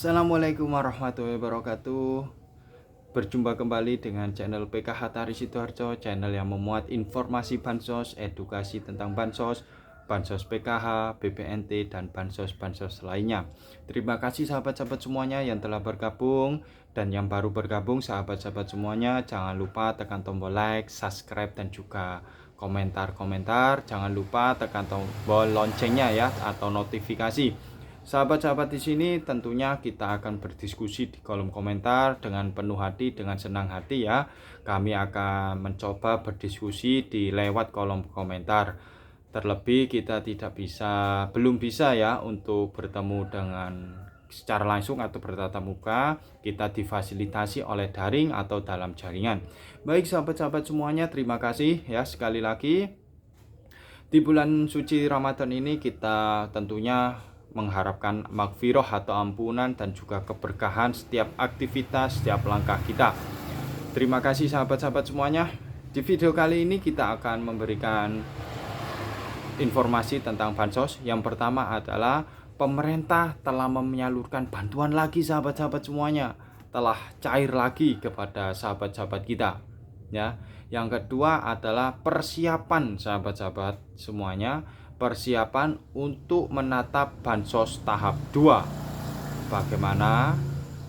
Assalamualaikum warahmatullahi wabarakatuh. Berjumpa kembali dengan channel PKH Tari Sidoarjo, channel yang memuat informasi bansos, edukasi tentang bansos, bansos PKH, BPNT, dan bansos-bansos lainnya. Terima kasih sahabat-sahabat semuanya yang telah bergabung, dan yang baru bergabung sahabat-sahabat semuanya, jangan lupa tekan tombol like, subscribe, dan juga komentar-komentar. Jangan lupa tekan tombol loncengnya ya, atau notifikasi. Sahabat-sahabat di sini tentunya kita akan berdiskusi di kolom komentar dengan penuh hati, dengan senang hati ya. Kami akan mencoba berdiskusi di lewat kolom komentar. Terlebih kita belum bisa ya untuk bertemu dengan secara langsung atau bertatap muka. Kita difasilitasi oleh daring atau dalam jaringan. Baik sahabat-sahabat semuanya, terima kasih ya sekali lagi. Di bulan suci Ramadan ini kita tentunya mengharapkan magfirah atau ampunan dan juga keberkahan setiap aktivitas, setiap langkah kita. Terima kasih sahabat-sahabat semuanya. Di video kali ini kita akan memberikan informasi tentang bansos. Yang pertama adalah pemerintah telah menyalurkan bantuan lagi sahabat-sahabat semuanya. Telah cair lagi kepada sahabat-sahabat kita. Ya. Yang kedua adalah persiapan sahabat-sahabat semuanya, persiapan untuk menatap bansos tahap 2. Bagaimana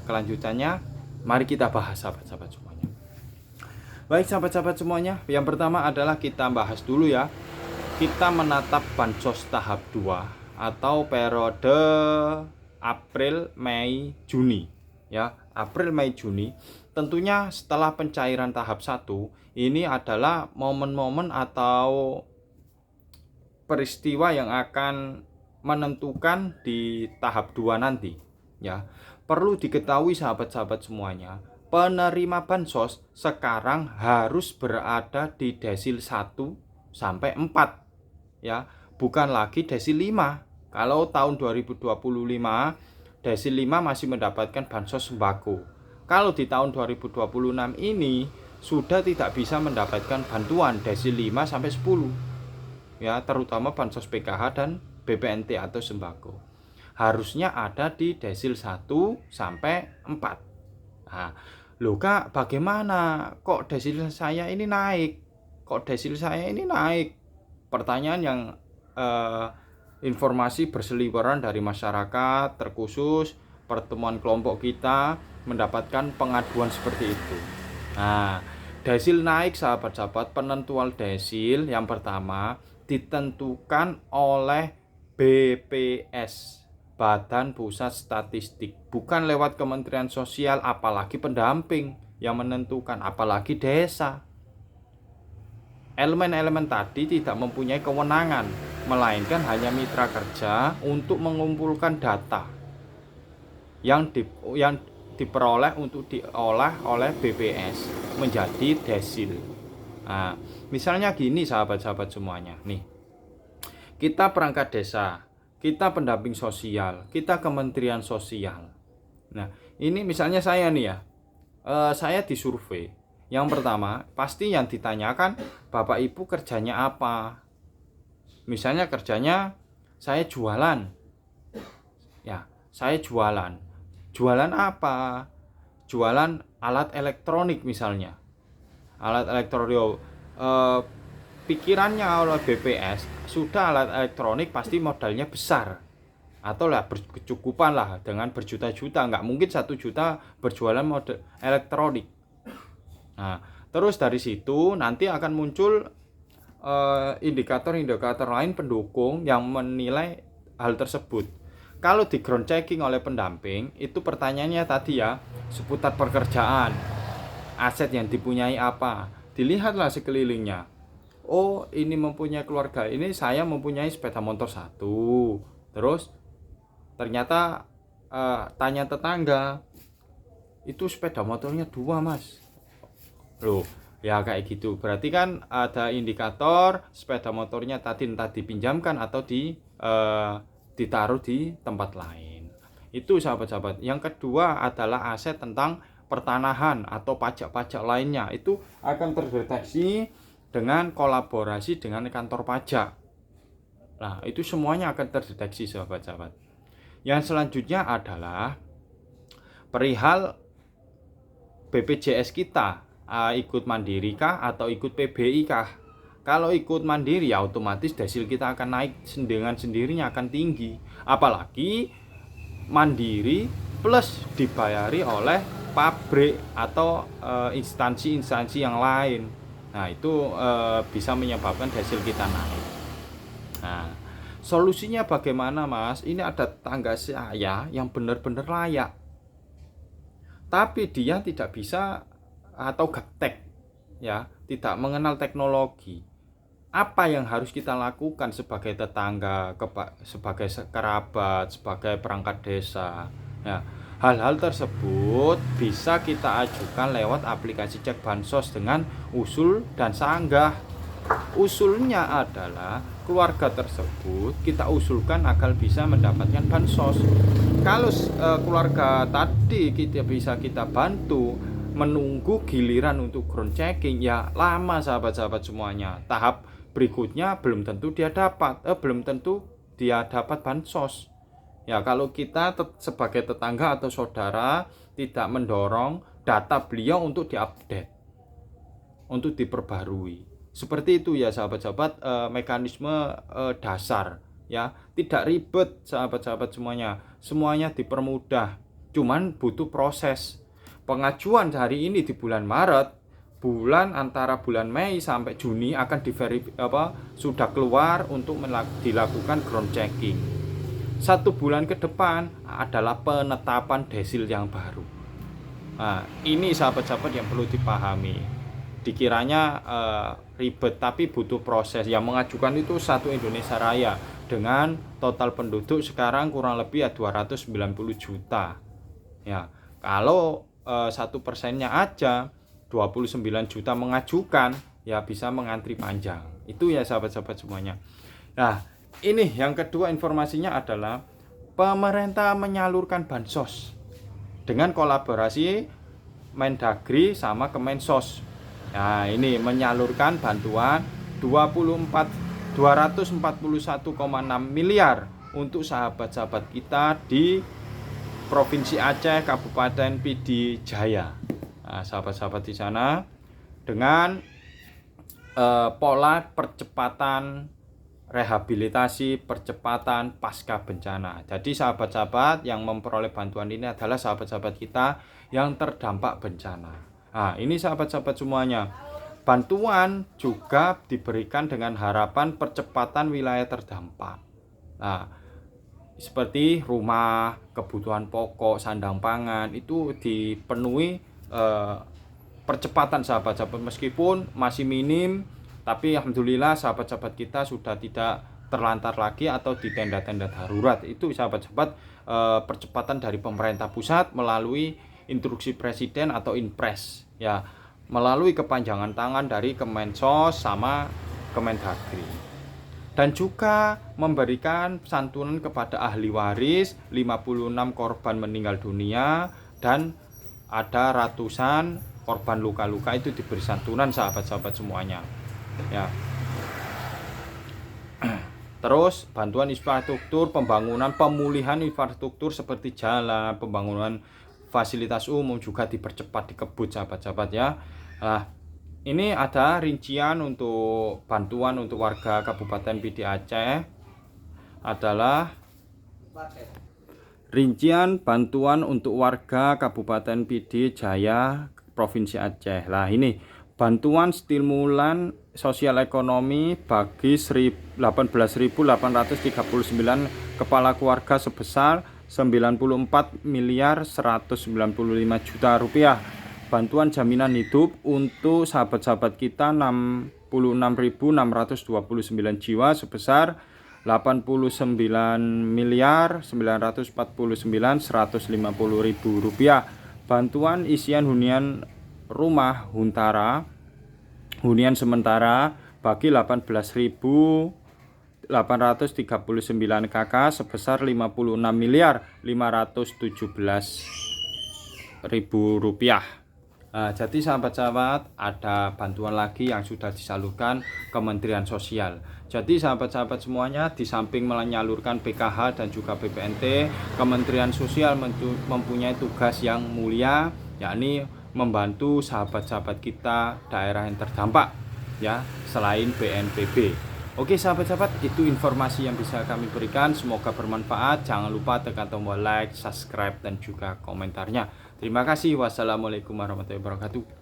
kelanjutannya? Mari kita bahas sahabat-sahabat semuanya. Baik sahabat-sahabat semuanya, yang pertama adalah kita bahas dulu ya. Kita menatap bansos tahap 2 atau periode April, Mei, Juni ya. April, Mei, Juni. Tentunya setelah pencairan tahap 1, ini adalah momen-momen atau peristiwa yang akan menentukan di tahap 2 nanti ya. Perlu diketahui sahabat-sahabat semuanya, penerima bansos sekarang harus berada di desil 1 sampai 4 ya, bukan lagi desil 5. Kalau tahun 2025 desil 5 masih mendapatkan bansos sembako. Kalau di tahun 2026 ini sudah tidak bisa mendapatkan bantuan desil 5 sampai 10 ya, terutama bansos PKH dan BPNT atau sembako. Harusnya ada di desil 1 sampai 4. Nah, loh Kak, bagaimana kok desil saya ini naik? Kok desil saya ini naik? Pertanyaan yang informasi berseliweran dari masyarakat, terkhusus pertemuan kelompok kita mendapatkan pengaduan seperti itu. Nah, desil naik sahabat-sahabat, penentuan desil yang pertama ditentukan oleh BPS, Badan Pusat Statistik, bukan lewat Kementerian Sosial, apalagi pendamping yang menentukan, apalagi desa. Elemen-elemen tadi tidak mempunyai kewenangan, melainkan hanya mitra kerja untuk mengumpulkan data yang diperoleh untuk diolah oleh BPS menjadi desil. Nah, misalnya gini sahabat-sahabat semuanya, nih kita perangkat desa, kita pendamping sosial, kita Kementerian Sosial. Nah, ini misalnya saya nih ya, saya disurvei. Yang pertama, pasti yang ditanyakan, Bapak Ibu kerjanya apa? Misalnya kerjanya saya jualan. Ya, saya jualan. Jualan apa? Jualan alat elektronik misalnya. Alat elektronik. Pikirannya oleh BPS, sudah alat elektronik pasti modalnya besar. Atau lah berkecukupan lah dengan berjuta-juta. Nggak mungkin 1 juta berjualan model elektronik. Nah, terus dari situ nanti akan muncul indikator-indikator lain pendukung yang menilai hal tersebut. Kalau di ground checking oleh pendamping, itu pertanyaannya tadi ya, seputar pekerjaan, aset yang dipunyai apa, dilihatlah sekelilingnya. Oh, ini mempunyai keluarga, ini saya mempunyai sepeda motor 1. Terus ternyata tanya tetangga, itu sepeda motornya 2 mas. Loh, ya kayak gitu. Berarti kan ada indikator sepeda motornya tadi entah dipinjamkan atau ditaruh di tempat lain. Itu sahabat-sahabat. Yang kedua adalah aset tentang pertanahan atau pajak-pajak lainnya. Itu akan terdeteksi dengan kolaborasi dengan kantor pajak. Nah, itu semuanya akan terdeteksi sahabat-sahabat. Yang selanjutnya adalah perihal BPJS kita, ikut mandiri kah atau ikut PBI kah? Kalau ikut mandiri ya otomatis desil kita akan naik dengan sendirinya, akan tinggi. Apalagi mandiri plus dibayari oleh pabrik atau instansi-instansi yang lain. Nah, itu bisa menyebabkan desil kita naik. Nah, solusinya bagaimana, Mas? Ini ada tetangga saya yang benar-benar layak, tapi dia tidak bisa atau gaptek, ya, tidak mengenal teknologi. Apa yang harus kita lakukan sebagai tetangga, sebagai kerabat, sebagai perangkat desa? Ya, hal-hal tersebut bisa kita ajukan lewat aplikasi cek bansos dengan usul dan sanggah. Usulnya adalah keluarga tersebut kita usulkan agar bisa mendapatkan bansos. Kalau keluarga tadi kita bantu, menunggu giliran untuk ground checking ya lama, sahabat-sahabat semuanya. Tahap berikutnya belum tentu dia dapat bansos. Ya, kalau kita sebagai tetangga atau saudara tidak mendorong data beliau untuk diupdate, untuk diperbarui. Seperti itu ya sahabat-sahabat, mekanisme dasar ya, tidak ribet sahabat-sahabat semuanya dipermudah, cuman butuh proses. Pengajuan hari ini di bulan Maret, antara bulan Mei sampai Juni akan sudah keluar untuk dilakukan ground checking. 1 bulan ke depan adalah penetapan desil yang baru. Nah, ini sahabat-sahabat yang perlu dipahami. Dikiranya ribet, tapi butuh proses. Yang mengajukan itu satu Indonesia Raya dengan total penduduk sekarang kurang lebih 290 juta. Ya, kalau 1% aja 29 juta mengajukan, ya bisa mengantri panjang. Itu ya sahabat-sahabat semuanya. Nah, ini yang kedua informasinya adalah pemerintah menyalurkan bansos dengan kolaborasi Mendagri sama Kemensos. Nah, ini menyalurkan bantuan 241,6 miliar untuk sahabat-sahabat kita di Provinsi Aceh, Kabupaten Pidi Jaya. Nah, sahabat-sahabat di sana dengan pola percepatan rehabilitasi, percepatan pasca bencana. Jadi sahabat-sahabat yang memperoleh bantuan ini adalah sahabat-sahabat kita yang terdampak bencana. Nah, ini sahabat-sahabat semuanya. Bantuan juga diberikan dengan harapan percepatan wilayah terdampak. Nah, seperti rumah, kebutuhan pokok, sandang pangan itu dipenuhi percepatan sahabat-sahabat, meskipun masih minim, tapi alhamdulillah sahabat-sahabat kita sudah tidak terlantar lagi atau di tenda-tenda darurat. Itu sahabat-sahabat percepatan dari pemerintah pusat melalui instruksi presiden atau Inpres ya, melalui kepanjangan tangan dari Kemensos sama Kemendagri. Dan juga memberikan santunan kepada ahli waris, 56 korban meninggal dunia dan ada ratusan korban luka-luka, itu diberi santunan sahabat-sahabat semuanya ya. Terus bantuan infrastruktur, pembangunan, pemulihan infrastruktur seperti jalan, pembangunan fasilitas umum juga dipercepat, dikebut sahabat-sahabat ya. Nah, ini ada rincian untuk bantuan untuk warga Kabupaten Pidi Aceh adalah rincian bantuan untuk warga Kabupaten Pidi Jaya Provinsi Aceh. Nah, ini bantuan stimulan sosial ekonomi bagi 18.839 kepala keluarga sebesar 94 miliar 195 juta rupiah. Bantuan jaminan hidup untuk sahabat-sahabat kita 66.629 jiwa sebesar 89 miliar 949 150.000 rupiah. Bantuan isian hunian rumah hunian sementara bagi 18.839 KK sebesar 56 miliar 517.000 rupiah. Nah, jadi sahabat-sahabat, ada bantuan lagi yang sudah disalurkan Kementerian Sosial. Jadi sahabat-sahabat semuanya, di samping menyalurkan PKH dan juga BPNT, Kementerian Sosial mempunyai tugas yang mulia, yakni membantu sahabat-sahabat kita daerah yang terdampak, ya, selain BNPB. Oke sahabat-sahabat, itu informasi yang bisa kami berikan. Semoga bermanfaat. Jangan lupa tekan tombol like, subscribe, dan juga komentarnya. Terima kasih. Wassalamualaikum warahmatullahi wabarakatuh.